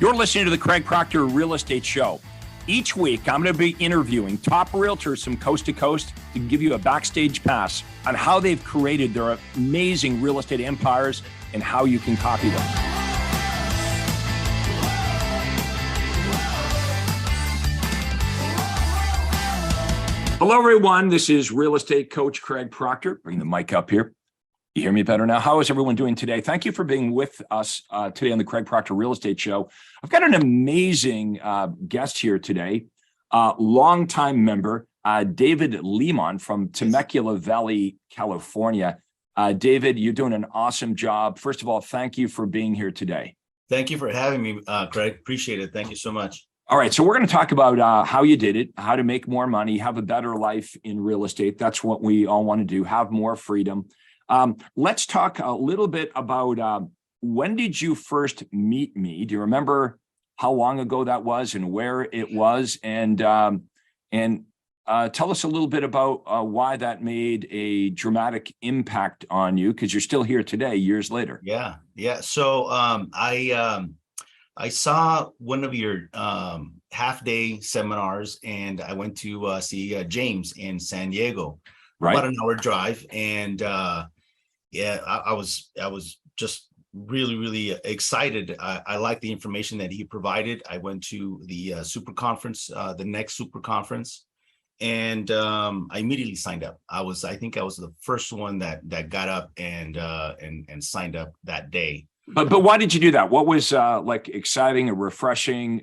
You're listening to the Craig Proctor Real Estate Show. Each week, I'm going to be interviewing top realtors from coast to coast to give you a backstage pass on how they've created their amazing real estate empires and how you can copy them. Hello, everyone. This is real estate coach Craig Proctor. Bring the mic up here. You hear me better now? How is everyone doing today? Thank you for being with us today on the Craig Proctor Real Estate Show. I've got an amazing guest here today, longtime member, David Limon from Temecula Valley, California. David, you're doing an awesome job. First of all, thank you for being here today. Thank you for having me, Craig. Appreciate it. Thank you so much. All right, so we're going to talk about how you did it, how to make more money, have a better life in real estate. That's what we all want to do, have more freedom. Let's talk a little bit about when did you first meet me? Do you remember how long ago that was and where it was? And tell us a little bit about why that made a dramatic impact on you, because you're still here today, years later. Yeah. So I saw one of your half-day seminars, and I went to see James in San Diego, right? About an hour drive, and I was just really excited. I liked the information that he provided. I went to the super conference, the next super conference, and I immediately signed up. I think I was the first one that got up and signed up that day. But why did you do that? What was like exciting or refreshing?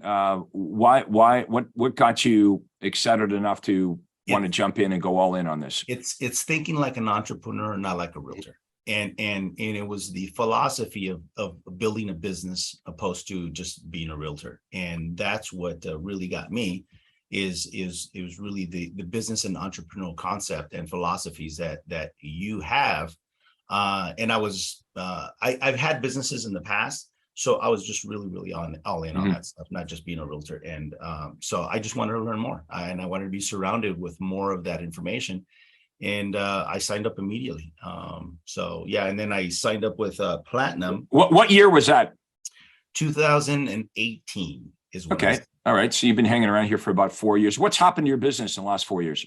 What got you excited enough to want to jump in and go all in on this? It's thinking like an entrepreneur, not like a realtor. And it was the philosophy of building a business opposed to just being a realtor. And that's what really got me is it was really the business and entrepreneurial concept and philosophies that you have. And I've had businesses in the past, so I was just really all in on that stuff, not just being a realtor. And so I just wanted to learn more, and I wanted to be surrounded with more of that information. And I signed up immediately. So yeah, and then I signed up with Platinum. What year was that? 2018 is when. Okay. All right. So you've been hanging around here for about 4 years. What's happened to your business in the last 4 years?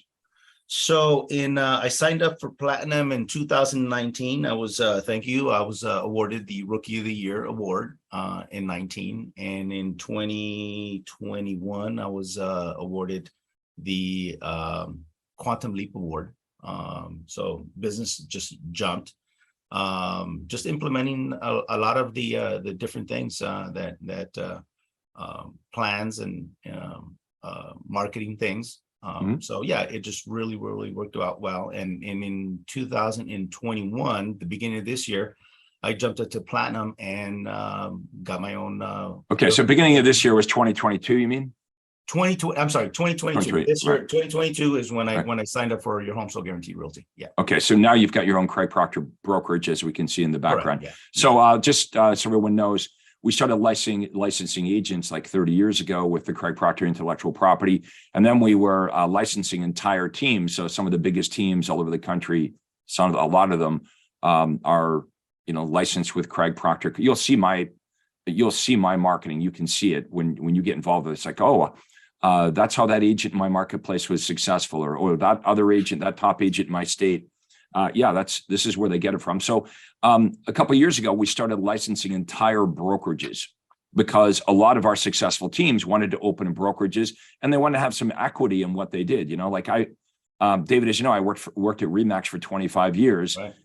So I signed up for Platinum in 2019. I was thank you. I was awarded the Rookie of the Year award in 19, and in 2021 I was awarded the Quantum Leap Award. So business just jumped, just implementing a lot of the different things that plans and marketing things. So yeah, it just really worked out well. And in 2021, the beginning of this year, I jumped up to Platinum and got my own. Okay, so beginning of this year was 2022, you mean? 2022. This year, right. 2022 is when I signed up for your home sale guarantee realty. Yeah. Okay, so now you've got your own Craig Proctor brokerage, as we can see in the background. Correct, yeah. So just so everyone knows, we started licensing agents like 30 years ago with the Craig Proctor intellectual property, and then we were licensing entire teams. So some of the biggest teams all over the country, a lot of them are licensed with Craig Proctor. You'll see my marketing. You can see it when you get involved with it. It's like, that's how that agent in my marketplace was successful, or that other agent, that top agent in my state. This is where they get it from. So a couple of years ago, we started licensing entire brokerages because a lot of our successful teams wanted to open brokerages and they wanted to have some equity in what they did. David, as you know, I worked at RE/MAX for 25 years. Right.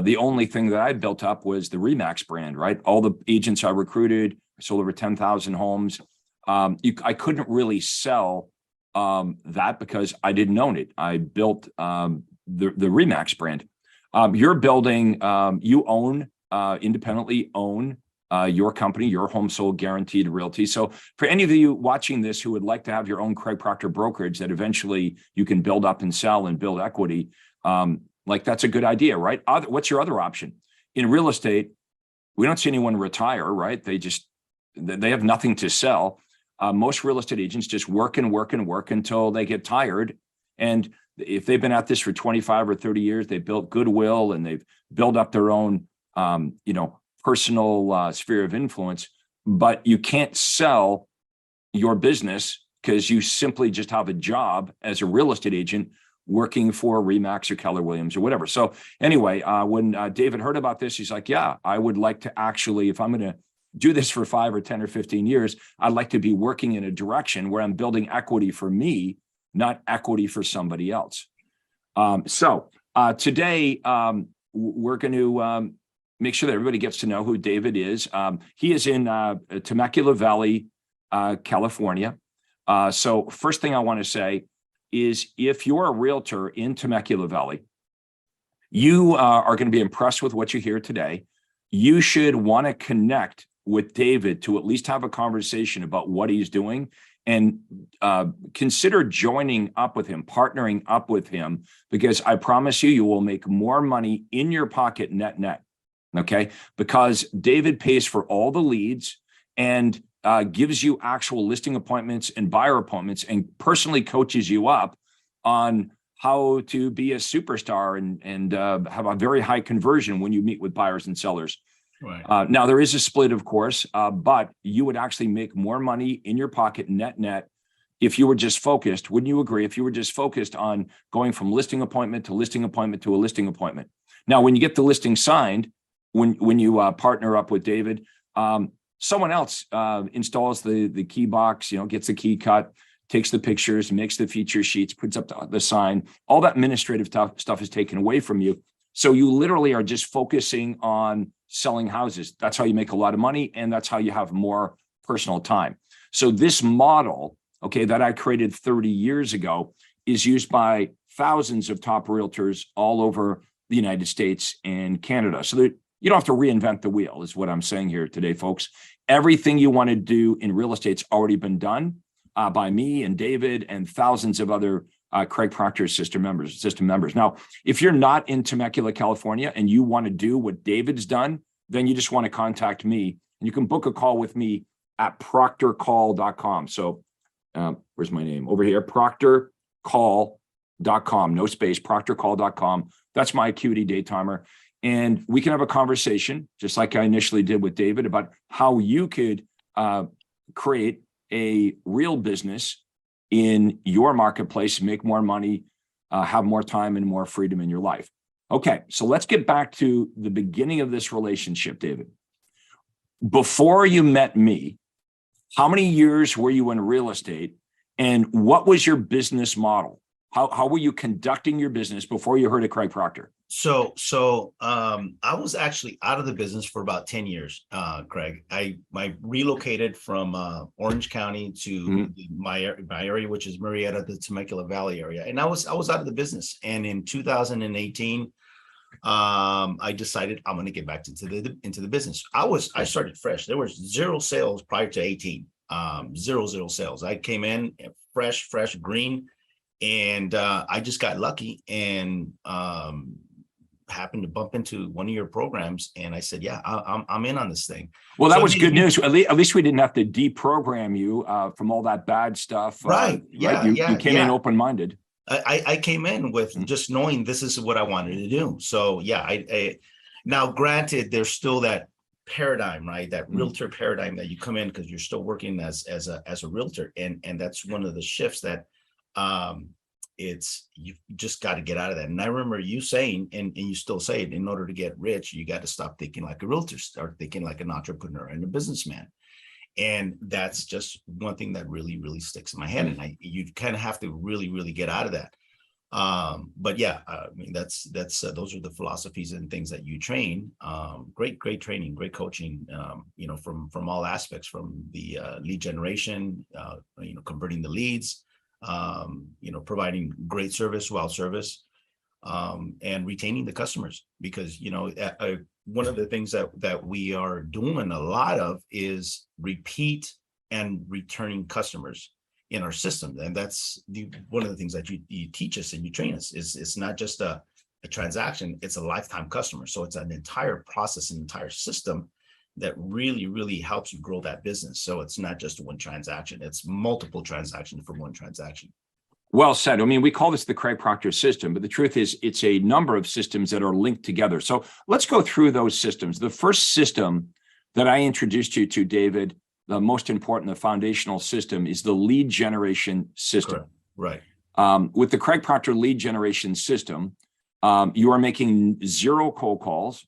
The only thing that I built up was the RE/MAX brand, right? All the agents I recruited, I sold over 10,000 homes. I couldn't really sell that because I didn't own it. I built the RE/MAX brand. You're building, you independently own your company, your home sold guaranteed realty. So for any of you watching this who would like to have your own Craig Proctor brokerage that eventually you can build up and sell and build equity, that's a good idea, right? What's your other option? In real estate, we don't see anyone retire, right? They have nothing to sell. Most real estate agents just work until they get tired. And if they've been at this for 25 or 30 years, they've built goodwill and they've built up their own, personal sphere of influence. but you can't sell your business because you simply just have a job as a real estate agent working for Remax or Keller Williams or whatever. So anyway, when David heard about this, he's like, yeah, I would like to actually, if I'm going to do this for 5 or 10 or 15 years, I'd like to be working in a direction where I'm building equity for me, not equity for somebody else. So today, we're going to make sure that everybody gets to know who David is. He is in Temecula Valley, California. So first thing I want to say is if you're a realtor in Temecula Valley, you are going to be impressed with what you hear today. You should want to connect with David to at least have a conversation about what he's doing, and consider joining up with him, partnering up with him, because I promise you, you will make more money in your pocket net. Okay, because David pays for all the leads and gives you actual listing appointments and buyer appointments, and personally coaches you up on how to be a superstar and have a very high conversion when you meet with buyers and sellers. Right. Now, there is a split, of course, but you would actually make more money in your pocket net if you were just focused. Wouldn't you agree? If you were just focused on going from listing appointment to listing appointment to a listing appointment. Now, when you get the listing signed, when you partner up with David, someone else installs the key box, gets the key cut, takes the pictures, makes the feature sheets, puts up the sign. All that administrative stuff is taken away from you. So you literally are just focusing on selling houses. That's how you make a lot of money, and that's how you have more personal time. So this model, okay, that I created 30 years ago is used by thousands of top realtors all over the United States and Canada. So that you don't have to reinvent the wheel is what I'm saying here today, folks. Everything you want to do in real estate's already been done by me and David and thousands of other Craig Proctor system members. Now, if you're not in Temecula, California, and you want to do what David's done, then you just want to contact me, and you can book a call with me at proctorcall.com. So where's my name? Over here, proctorcall.com, no space, proctorcall.com. That's my acuity day timer. And we can have a conversation, just like I initially did with David, about how you could create a real business in your marketplace, make more money, have more time and more freedom in your life. Okay, so let's get back to the beginning of this relationship, David. Before you met me, how many years were you in real estate, and what was your business model? How were you conducting your business before you heard of Craig Proctor? So I was actually out of the business for about 10 years, Craig. I relocated from Orange County to my area, which is Murrieta, the Temecula Valley area. And I was out of the business. And in 2018, I decided I'm going to get back into the business. I started fresh. There was 0 sales prior to 18, zero sales. I came in fresh, green. And I just got lucky and happened to bump into one of your programs, and I said, "Yeah, I'm in on this thing." Well, that was good news. At least we didn't have to deprogram you from all that bad stuff. Right? Yeah. You came in open-minded. I came in with just knowing this is what I wanted to do. So yeah, I now granted there's still that paradigm, right? That realtor paradigm that you come in because you're still working as a realtor, and that's one of the shifts that you just got to get out of that. And I remember you saying, and you still say it, in order to get rich, you got to stop thinking like a realtor, start thinking like an entrepreneur and a businessman. And that's just one thing that really, really sticks in my head. And you kind of have to really get out of that. But yeah, I mean, that's those are the philosophies and things that you train. Great training, great coaching, from all aspects, from the lead generation, converting the leads, providing great service, wow service, and retaining the customers, because, one of the things that we are doing a lot of is repeat and returning customers in our system. And that's one of the things that you teach us and you train us is it's not just a transaction, it's a lifetime customer. So it's an entire process, an entire system that really helps you grow that business. So it's not just one transaction, it's multiple transactions from one transaction. Well said. I mean, we call this the Craig Proctor system, but the truth is it's a number of systems that are linked together. So let's go through those systems. The first system that I introduced you to, David, the most important, the foundational system is the lead generation system. Correct. Right. With the Craig Proctor lead generation system, you are making 0 cold calls.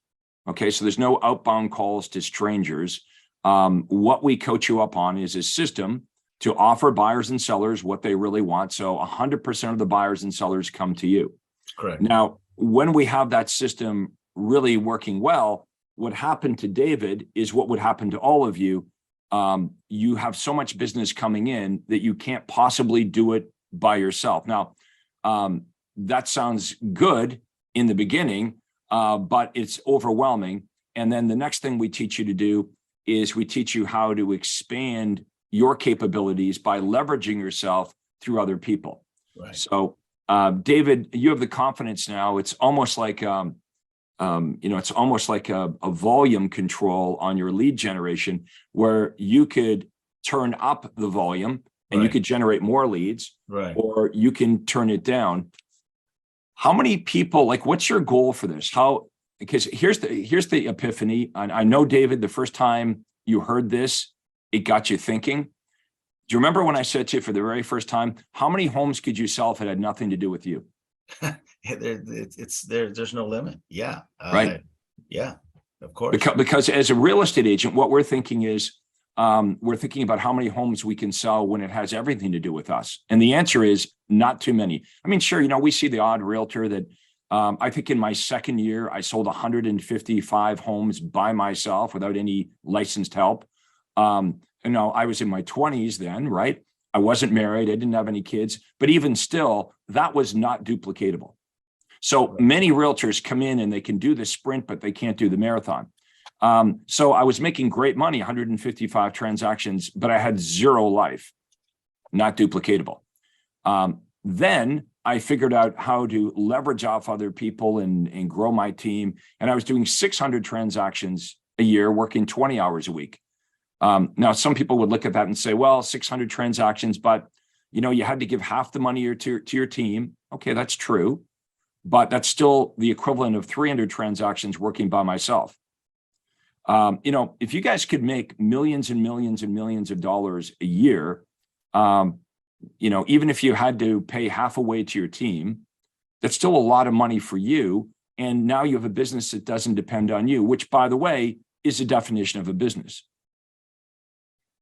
Okay, so there's no outbound calls to strangers. What we coach you up on is a system to offer buyers and sellers what they really want. So 100% of the buyers and sellers come to you. Correct. Now, when we have that system really working well, what happened to David is what would happen to all of you. You have so much business coming in that you can't possibly do it by yourself. Now, that sounds good in the beginning, but it's overwhelming. And then the next thing we teach you to do is we teach you how to expand your capabilities by leveraging yourself through other people. Right. So, David, you have the confidence now. It's almost like, it's almost like a volume control on your lead generation, where you could turn up the volume and you could generate more leads, or you can turn it down. How many people, like, what's your goal for this? Because here's the epiphany. I know, David, the first time you heard this, it got you thinking. Do you remember when I said to you for the very first time, how many homes could you sell if it had nothing to do with you? There's no limit. Yeah. Right. Yeah, of course. Because as a real estate agent, what we're thinking is, we're thinking about how many homes we can sell when it has everything to do with us. And the answer is not too many. I mean, sure, we see the odd realtor that, I think in my second year, I sold 155 homes by myself without any licensed help. I was in my 20s then, right? I wasn't married. I didn't have any kids, but even still, that was not duplicatable. So many realtors come in and they can do the sprint, but they can't do the marathon. So I was making great money, 155 transactions, but I had 0 life, not duplicatable. Then I figured out how to leverage off other people and grow my team. And I was doing 600 transactions a year, working 20 hours a week. Now, some people would look at that and say, well, 600 transactions, but you had to give half the money to your team. Okay, that's true, but that's still the equivalent of 300 transactions working by myself. If you guys could make millions and millions and millions of dollars a year, even if you had to pay half away to your team, that's still a lot of money for you. And now you have a business that doesn't depend on you, which, by the way, is the definition of a business.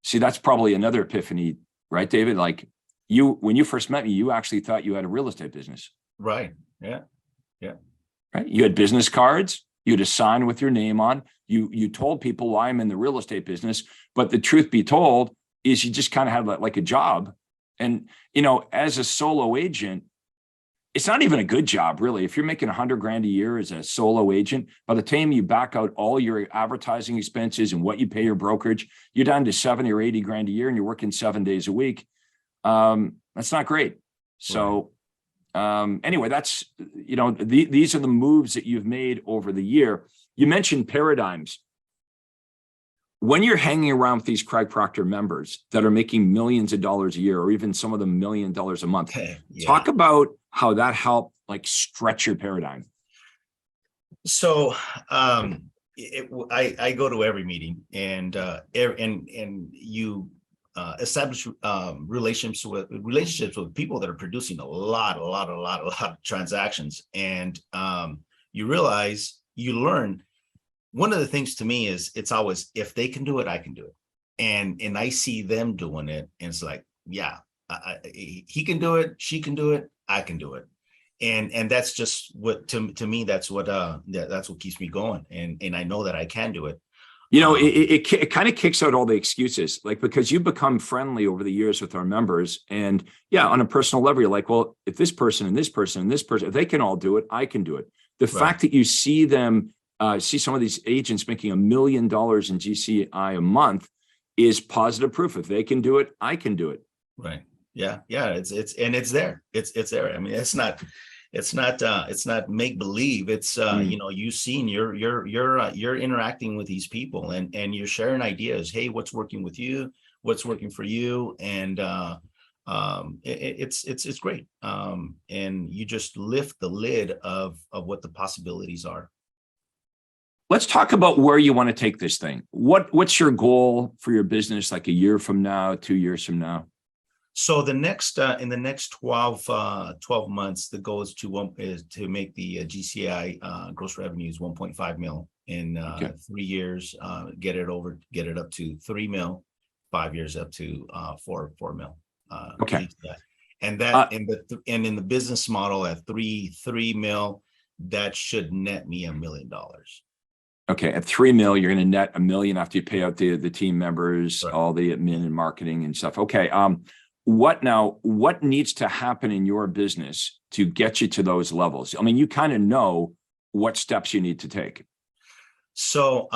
See, that's probably another epiphany, right, David? Like when you first met me, you actually thought you had a real estate business. Right. Yeah. Yeah. Right. You had business cards. You had a sign with your name on. You told people, well, I'm in the real estate business. But the truth be told is you just kind of had like a job. And, as a solo agent, it's not even a good job, really. If you're making $100,000 a year as a solo agent, by the time you back out all your advertising expenses and what you pay your brokerage, you're down to 70 or 80 grand a year, and you're working 7 days a week. That's not great. So anyway, that's, these are the moves that you've made over the year. You mentioned paradigms. When you're hanging around with these Craig Proctor members that are making millions of dollars a year, or even some of them $1 million a month, talk about how that helped stretch your paradigm. So I go to every meeting, and you establish relationships with people that are producing a lot of transactions, and you realize, you learn. One of the things to me is, it's always, if they can do it, I can do it. And I see them doing it, and it's like, yeah, he can do it, she can do it, I can do it. And that's just what, to me, that's what keeps me going. And I know that I can do it. It kind of kicks out all the excuses, because you've become friendly over the years with our members. And yeah, on a personal level, you're like, well, if this person and this person and this person, if they can all do it, I can do it. The fact that you see them, see some of these agents making $1 million in GCI a month is positive proof. If they can do it, I can do it. Right. Yeah. Yeah. It's there. It's there. I mean, it's not make believe. It's you've seen, you're interacting with these people, and you're sharing ideas. Hey, what's working with you? What's working for you? And it's great. And you just lift the lid of what the possibilities are. Let's talk about where you want to take this thing. What's your goal for your business, like a year from now, 2 years from now? So the next in the next 12 months, the goal is to make the GCI gross revenues 1.5 mil in 3 years, get it up to 3 mil, 5 years up to 4 mil. Okay. GCI. And that in the business model at 3 mil, that should net me $1 million. Okay, at 3 mil, you're going to net $1 million after you pay out the team members, Right. all the admin and marketing and stuff. Okay, what needs to happen in your business to get you to those levels? I mean, you kind of know what steps you need to take. So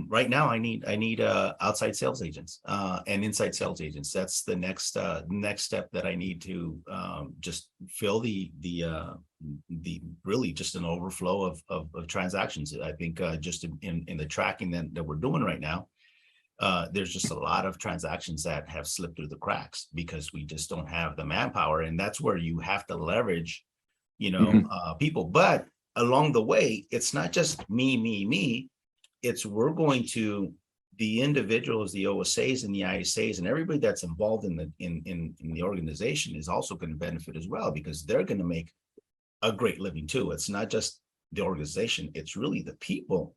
right now I need outside sales agents and inside sales agents. That's the next step that I need to just fill the really just an overflow of transactions. I think just in the tracking that we're doing right now, there's just a lot of transactions that have slipped through the cracks because we just don't have the manpower, and that's where you have to leverage, people. But along the way, it's not just me. It's we're going to the individuals, the OSAs and the ISAs, and everybody that's involved in the organization is also going to benefit as well, because they're going to make a great living too. It's not just the organization, it's really the people.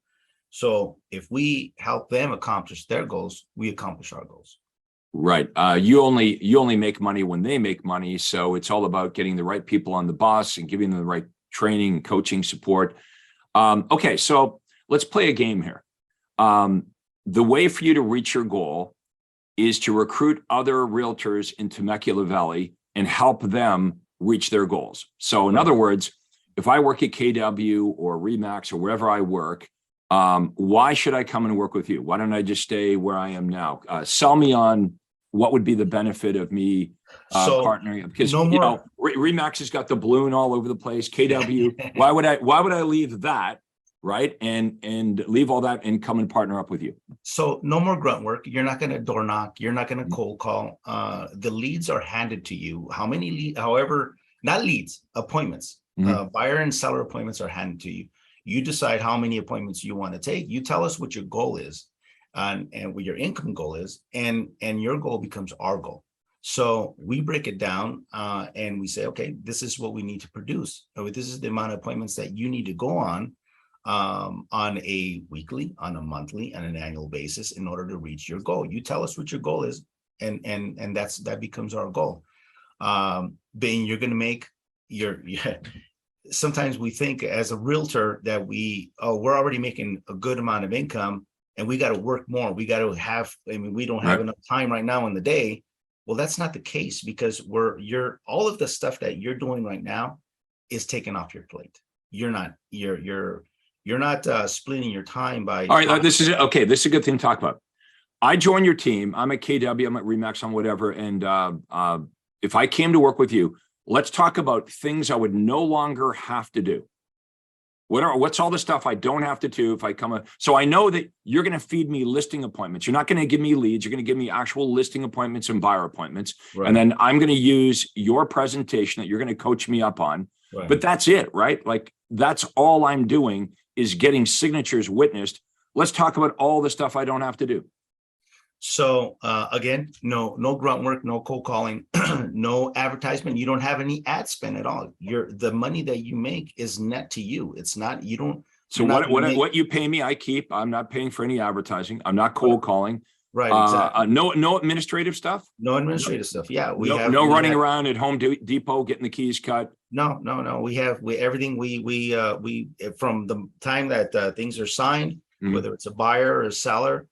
So if we help them accomplish their goals, we accomplish our goals. Right. You only make money when they make money. So it's all about getting the right people on the bus and giving them the right training, coaching, support. Okay, so let's play a game here. The way for you to reach your goal is to recruit other realtors in Temecula Valley and help them reach their goals. So in other words, if I work at KW or Remax or wherever I work, why should I come and work with you? Why don't I just stay where I am now? Sell me on what would be the benefit of me partnering, because Remax has got the balloon all over the place. KW, why would I leave that, right, and leave all that and come and partner up with you? So no more grunt work. You're not going to door knock. You're not going to cold call. The leads are handed to you. How many leads? However, not leads, appointments. Buyer and seller appointments are handed to you. You decide how many appointments you want to take. You tell us what your goal is, and what your income goal is, and your goal becomes our goal. So we break it down and we say, okay, this is what we need to produce. Or this is the amount of appointments that you need to go on a weekly, on a monthly, and an annual basis in order to reach your goal. You tell us what your goal is, and that becomes our goal. Then you're going to make sometimes we think as a realtor that we're already making a good amount of income and we got to work more. We got to have, we don't have enough time right now in the day. Well, that's not the case, because all of the stuff that you're doing right now is taken off your plate. You're not splitting your time by. All right. This is okay. This is a good thing to talk about. I join your team. I'm at KW, I'm at Remax, on whatever. And if I came to work with you, let's talk about things I would no longer have to do. What's all the stuff I don't have to do if I come? So I know that you're going to feed me listing appointments. You're not going to give me leads. You're going to give me actual listing appointments and buyer appointments. Right. And then I'm going to use your presentation that you're going to coach me up on. Right. But that's it, right? Like, that's all I'm doing is getting signatures witnessed. Let's talk about all the stuff I don't have to do. So again, no grunt work, no cold calling, no advertisement. You don't have any ad spend at all. The money that you make is net to you. It's not, you don't. So what you pay me, I keep. I'm not paying for any advertising. I'm not cold calling. Right. Exactly. No administrative stuff. No administrative stuff. Yeah. We running around at Home Depot getting the keys cut. No. We have everything. We from the time that things are signed, whether it's a buyer or a seller.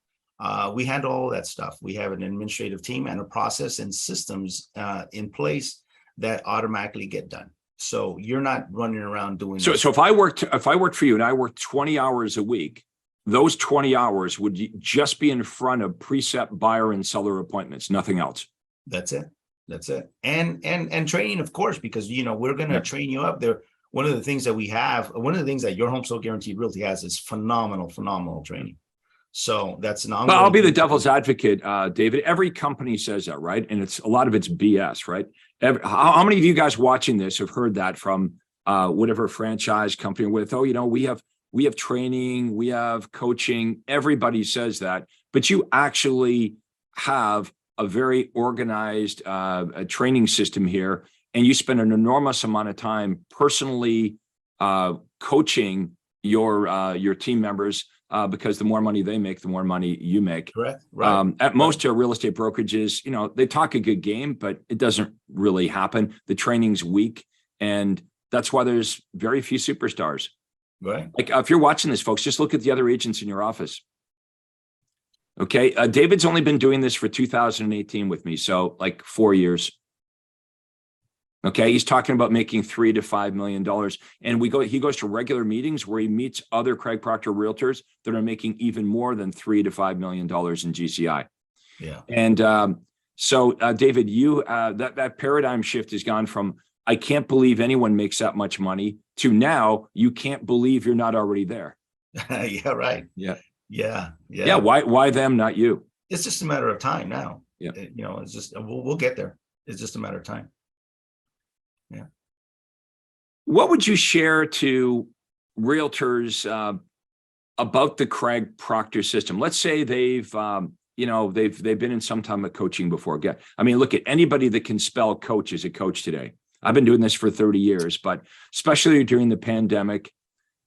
We handle all of that stuff. We have an administrative team and a process and systems in place that automatically get done. So you're not running around doing. So if I worked for you and I worked 20 hours a week, those 20 hours would just be in front of preset buyer and seller appointments, nothing else. That's it. And training, of course, because we're going to train you up there. One of the things that we have, one of the things that Your Home Sold Guaranteed Realty has is phenomenal training. So that's an ongoing. I'll be the devil's advocate, David. Every company says that, right? And a lot of it's BS, right? How many of you guys watching this have heard that from whatever franchise company with? Oh, we have we have training, we have coaching. Everybody says that, but you actually have a very organized a training system here, and you spend an enormous amount of time personally coaching your team members because the more money they make, the more money you make. Correct. Right. At most real estate brokerages, they talk a good game, but it doesn't really happen. The training's weak, and that's why there's very few superstars. Right. Like if you're watching this, folks, just look at the other agents in your office. Okay. David's only been doing this for 2018 with me. So like 4 years. Okay. He's talking about making $3 to $5 million. And he goes to regular meetings where he meets other Craig Proctor realtors that are making even more than $3 to $5 million in GCI. Yeah. And so David, that paradigm shift has gone from, I can't believe anyone makes that much money, to now you can't believe you're not already there. Yeah. Right. Yeah. Yeah. Yeah. Yeah. Why them, not you? It's just a matter of time now. Yeah. It's just, we'll get there. It's just a matter of time. Yeah. What would you share to realtors about the Craig Proctor system? Let's say they've been in some time of coaching before. I mean, look at anybody that can spell coach is a coach today. I've been doing this for 30 years, but especially during the pandemic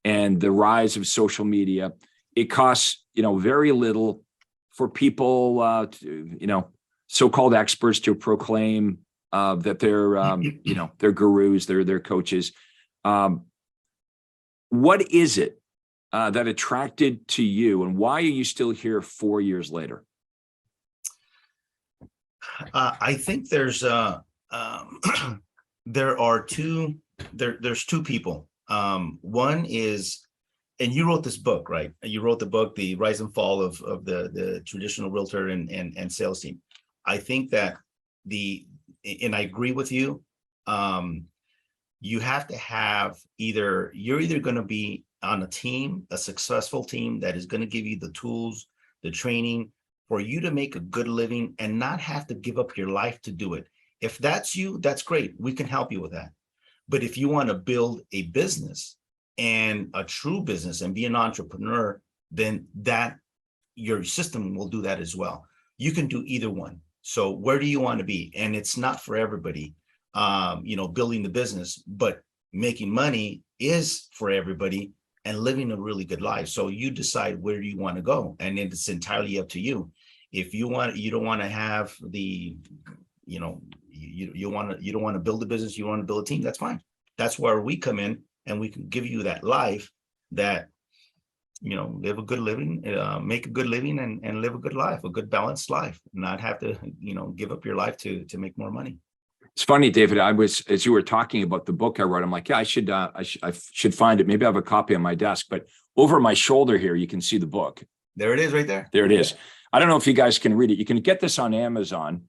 and the rise of social media, it costs, very little for people, so-called experts to proclaim that they're, they're gurus, they're coaches. What is it that attracted to you, and why are you still here 4 years later? I think there's there's two people. One is, and you wrote this book, right? You wrote the book, The Rise and Fall of the Traditional Realtor and Sales Team. I think that and I agree with you. You have to have you're either going to be on a team, a successful team that is going to give you the tools, the training for you to make a good living and not have to give up your life to do it. If that's you, that's great. We can help you with that. But if you want to build a business and a true business and be an entrepreneur, then your system will do that as well. You can do either one. So where do you want to be? And it's not for everybody, building the business, but making money is for everybody and living a really good life. So you decide where you want to go, and it's entirely up to you. If you don't want to have you don't want to build a business, you want to build a team, that's fine. That's where we come in, and we can give you that life that, live a good living, make a good living and live a good life, a good balanced life, not have to, give up your life to make more money. It's funny, David, as you were talking about the book I wrote, I'm like, yeah, I should find it. Maybe I have a copy on my desk, but over my shoulder here, you can see the book. There it is right there. There it is. I don't know if you guys can read it. You can get this on Amazon.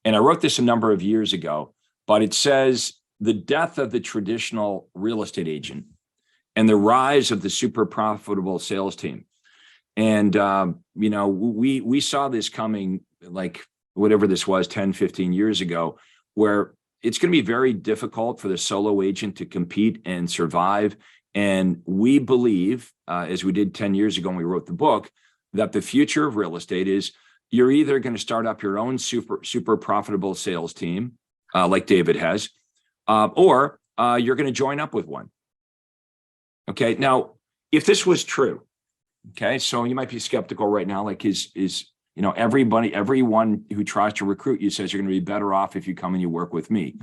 And I wrote this a number of years ago, but it says The Death of the Traditional Real Estate Agent and the Rise of the Super Profitable Sales Team. And, we saw this coming, like whatever this was, 10, 15 years ago, where it's going to be very difficult for the solo agent to compete and survive. And we believe, as we did 10 years ago when we wrote the book, that the future of real estate is you're either going to start up your own super profitable sales team, like David has, or you're going to join up with one. Okay. Now, if this was true, okay, so you might be skeptical right now, like everyone who tries to recruit you says you're going to be better off if you come and you work with me.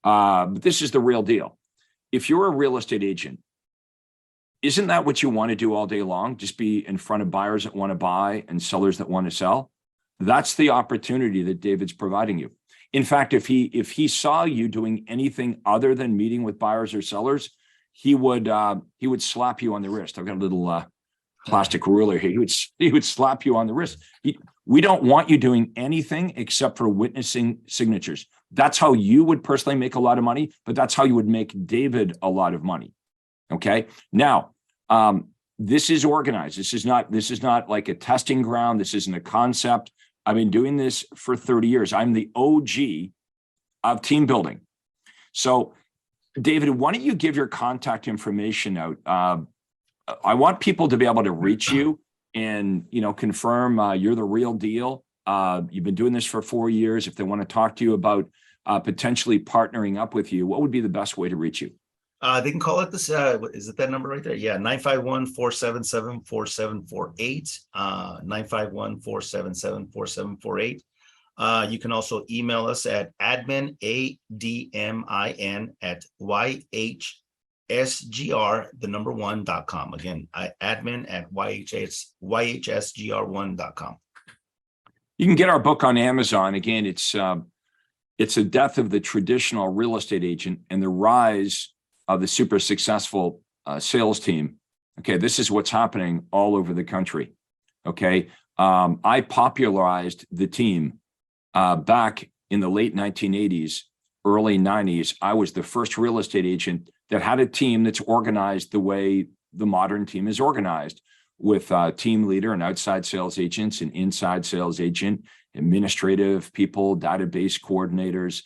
But this is the real deal. If you're a real estate agent, isn't that what you want to do all day long? Just be in front of buyers that want to buy and sellers that want to sell? That's the opportunity that David's providing you. In fact, if he saw you doing anything other than meeting with buyers or sellers, he would slap you on the wrist. I've got a little plastic ruler here. He would slap you on the wrist. We don't want you doing anything except for witnessing signatures. That's how you would personally make a lot of money, but that's how you would make David a lot of money. Okay. Now, this is organized. This is not like a testing ground. This isn't a concept. I've been doing this for 30 years. I'm the OG of team building. So, David, why don't you give your contact information out? I want people to be able to reach you and, confirm you're the real deal. You've been doing this for 4 years. If they want to talk to you about potentially partnering up with you, what would be the best way to reach you? They can call it this. Is it that number right there? Yeah, 951-477-4748. 951-477-4748. You can also email us at admin, ADMIN, at YHSGR1.com. Again, admin at YHSGR1.com. You can get our book on Amazon. Again, it's a death of the traditional real estate agent and the rise of the super successful sales team. Okay, this is what's happening all over the country. Okay, I popularized the team back in the late 1980s, early 90s. I was the first real estate agent that had a team that's organized the way the modern team is organized, with a team leader and outside sales agents, and inside sales agent, administrative people, database coordinators.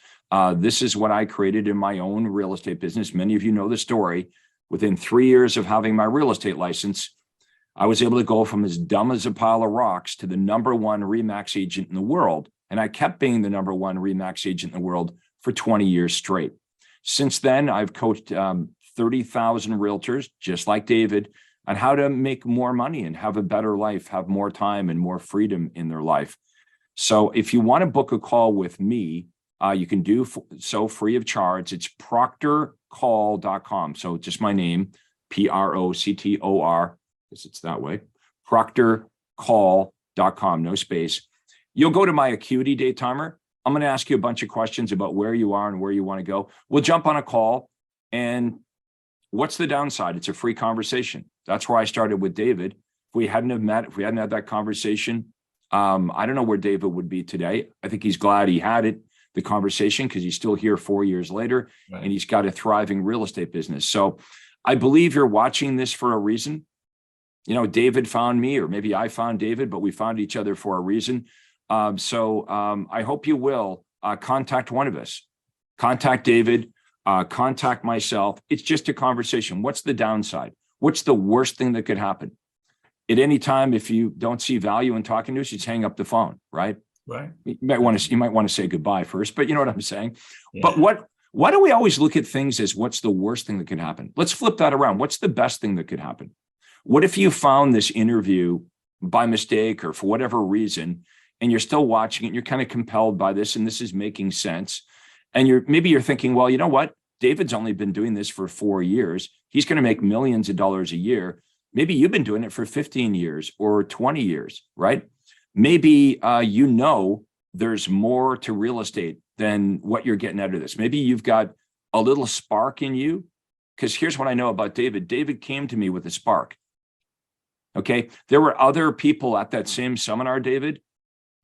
This is what I created in my own real estate business. Many of you know the story. Within 3 years of having my real estate license, I was able to go from as dumb as a pile of rocks to the #1 RE/MAX agent in the world. And I kept being the #1 RE/MAX agent in the world for 20 years straight. Since then, I've coached 30,000 realtors, just like David, on how to make more money and have a better life, have more time and more freedom in their life. So if you want to book a call with me, you can do so free of charge. It's proctorcall.com. So just my name, Proctor, because it's that way, proctorcall.com, no space. You'll go to my acuity day timer. I'm going to ask you a bunch of questions about where you are and where you want to go. We'll jump on a call. And what's the downside? It's a free conversation. That's where I started with David. If we hadn't have met, if we hadn't had that conversation, I don't know where David would be today. I think he's glad he had it, the conversation, because he's still here 4 years later, right, and he's got a thriving real estate business. So I believe you're watching this for a reason. David found me, or maybe I found David, but we found each other for a reason. So I hope you will contact one of us. Contact David, contact myself. It's just a conversation. What's the downside? What's the worst thing that could happen? At any time, if you don't see value in talking to us, just hang up the phone, right? Right. You might want to say goodbye first, but you know what I'm saying? Yeah. But why do we always look at things as what's the worst thing that could happen? Let's flip that around. What's the best thing that could happen? What if you found this interview by mistake or for whatever reason, and you're still watching it, and you're kind of compelled by this, and this is making sense, and maybe you're thinking, well, you know what? David's only been doing this for 4 years. He's going to make millions of dollars a year. Maybe you've been doing it for 15 years or 20 years, right? Maybe there's more to real estate than what you're getting out of this. Maybe you've got a little spark in you, because here's what I know about David. David came to me with a spark. Okay. There were other people at that same seminar, David,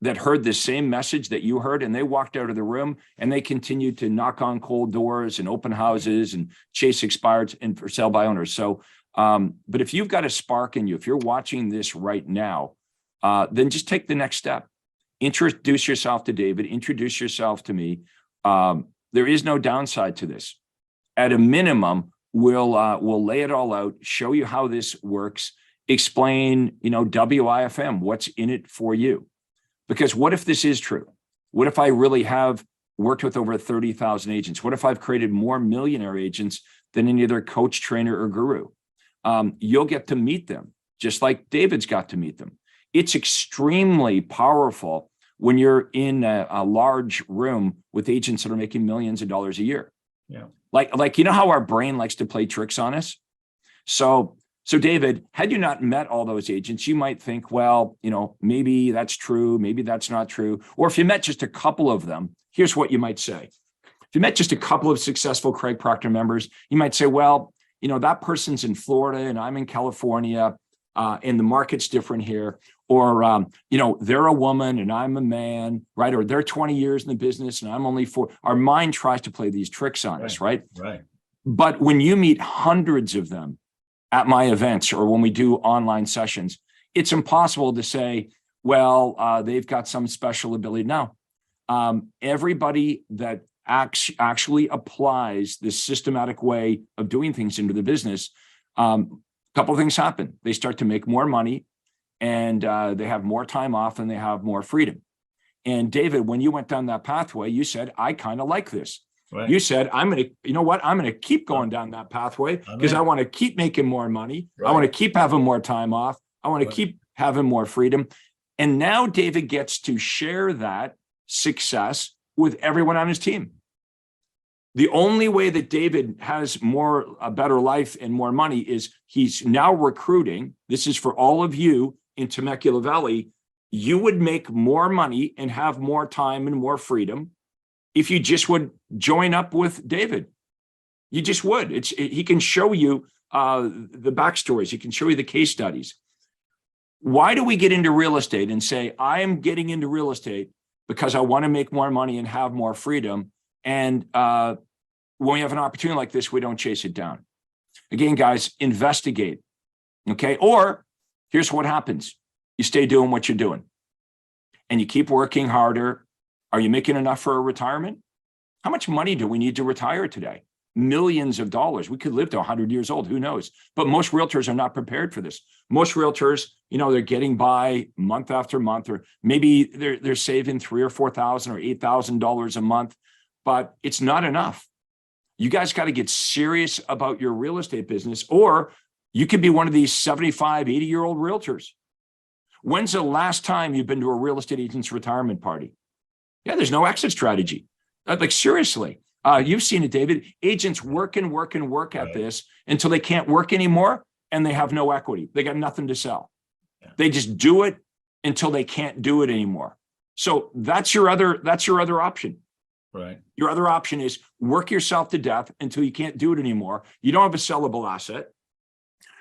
that heard the same message that you heard, and they walked out of the room and they continued to knock on cold doors and open houses and chase expired and for sale by owners. So, but if you've got a spark in you, if you're watching this right now, then just take the next step. Introduce yourself to David, introduce yourself to me. There is no downside to this. At a minimum, we'll lay it all out, show you how this works, explain, WIFM, what's in it for you. Because what if this is true? What if I really have worked with over 30,000 agents? What if I've created more millionaire agents than any other coach, trainer, or guru? You'll get to meet them, just like David's got to meet them. It's extremely powerful when you're in a large room with agents that are making millions of dollars a year. Yeah. Like how our brain likes to play tricks on us. So David, had you not met all those agents, you might think, well, maybe that's true, maybe that's not true. Or if you met just a couple of them, here's what you might say. If you met just a couple of successful Craig Proctor members, you might say, well, that person's in Florida and I'm in California, and the market's different here. Or, they're a woman and I'm a man, right? Or they're 20 years in the business and I'm only 4. Our mind tries to play these tricks on us, right? Right. But when you meet hundreds of them at my events or when we do online sessions, it's impossible to say, well, they've got some special ability. No, everybody that actually applies this systematic way of doing things into the business couple of things happen. They start to make more money, and they have more time off, and they have more freedom. And David, when you went down that pathway, you said, I kind of like this. Right. You said, I'm going to keep going down that pathway because I want to keep making more money. Right. I want to keep having more time off. I want to keep having more freedom. And now David gets to share that success with everyone on his team. The only way that David has a better life and more money is he's now recruiting. This is for all of you in Temecula Valley. You would make more money and have more time and more freedom if you just would join up with David. You just would. He can show you the backstories. He can show you the case studies. Why do we get into real estate and say, I am getting into real estate because I want to make more money and have more freedom? And when we have an opportunity like this, we don't chase it down. Again, guys, investigate. Okay. Or here's what happens. You stay doing what you're doing and you keep working harder. Are you making enough for a retirement? How much money do we need to retire today? Millions of dollars. We could live to 100 years old. Who knows? But most realtors are not prepared for this. Most realtors, they're getting by month after month, or maybe they're saving $3,000 or $4,000 or $8,000 a month, but it's not enough. You guys got to get serious about your real estate business, or you could be one of these 75, 80-year-old realtors. When's the last time you've been to a real estate agent's retirement party? Yeah, there's no exit strategy. Like seriously, you've seen it, David. Agents work at this until they can't work anymore, and they have no equity. They got nothing to sell. Yeah. They just do it until they can't do it anymore. So that's your other option. Right. Your other option is work yourself to death until you can't do it anymore. You don't have a sellable asset,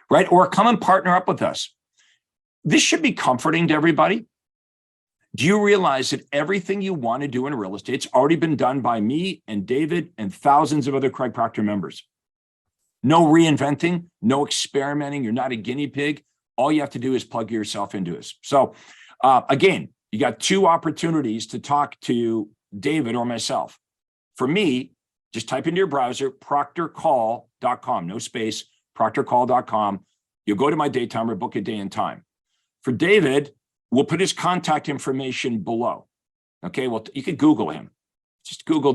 right? Or come and partner up with us. This should be comforting to everybody. Do you realize that everything you want to do in real estate's already been done by me and David and thousands of other Craig Proctor members? No reinventing, no experimenting. You're not a guinea pig. All you have to do is plug yourself into this. So again, you got two opportunities to talk to David or myself. For me, just type into your browser, proctorcall.com, no space, proctorcall.com. You'll go to my day timer, book a day and time. For David, we'll put his contact information below. Okay, well, you could Google him. Just Google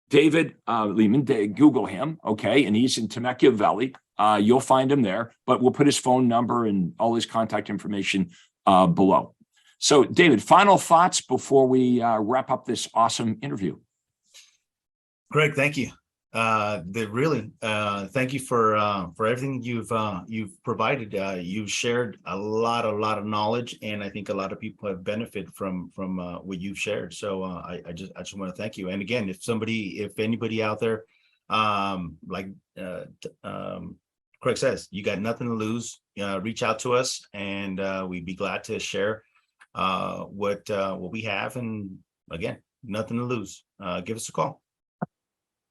David Limon, Google him, okay, and he's in Temecula Valley. You'll find him there, but we'll put his phone number and all his contact information below. So, David, final thoughts before we wrap up this awesome interview. Greg, thank you. Thank you for everything you've provided. You've shared a lot of knowledge, and I think a lot of people have benefited from what you've shared. So I just want to thank you. And again, if anybody out there, Craig says, you got nothing to lose, reach out to us, and we'd be glad to share what we have. And again, nothing to lose. Give us a call.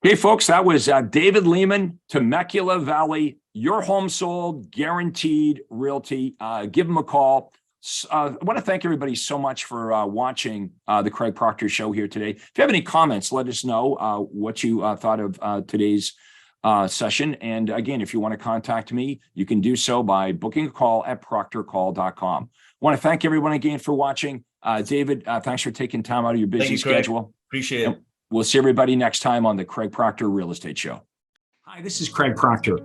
Hey, folks, that was David Limon, Temecula Valley, your home sold, guaranteed realty. Give him a call. I want to thank everybody so much for watching the Craig Proctor Show here today. If you have any comments, let us know what you thought of today's session. And again, if you want to contact me, you can do so by booking a call at proctorcall.com. I want to thank everyone again for watching. David, thanks for taking time out of your busy schedule. Appreciate it. We'll see everybody next time on the Craig Proctor Real Estate Show. Hi, this is Craig Proctor.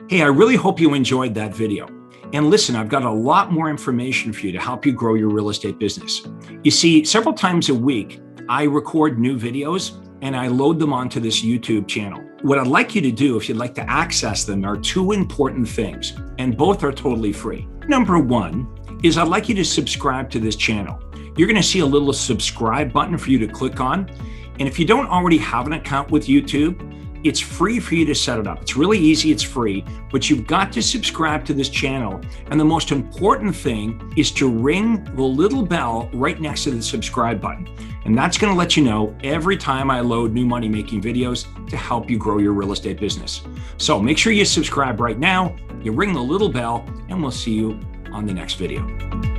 Hey, I really hope you enjoyed that video. And listen, I've got a lot more information for you to help you grow your real estate business. You see, several times a week, I record new videos and I load them onto this YouTube channel. What I'd like you to do, if you'd like to access them, are two important things, and both are totally free. Number one is I'd like you to subscribe to this channel. You're going to see a little subscribe button for you to click on. And if you don't already have an account with YouTube, it's free for you to set it up. It's really easy, it's free, but you've got to subscribe to this channel. And the most important thing is to ring the little bell right next to the subscribe button. And that's going to let you know every time I load new money-making videos to help you grow your real estate business. So make sure you subscribe right now, you ring the little bell, and we'll see you on the next video.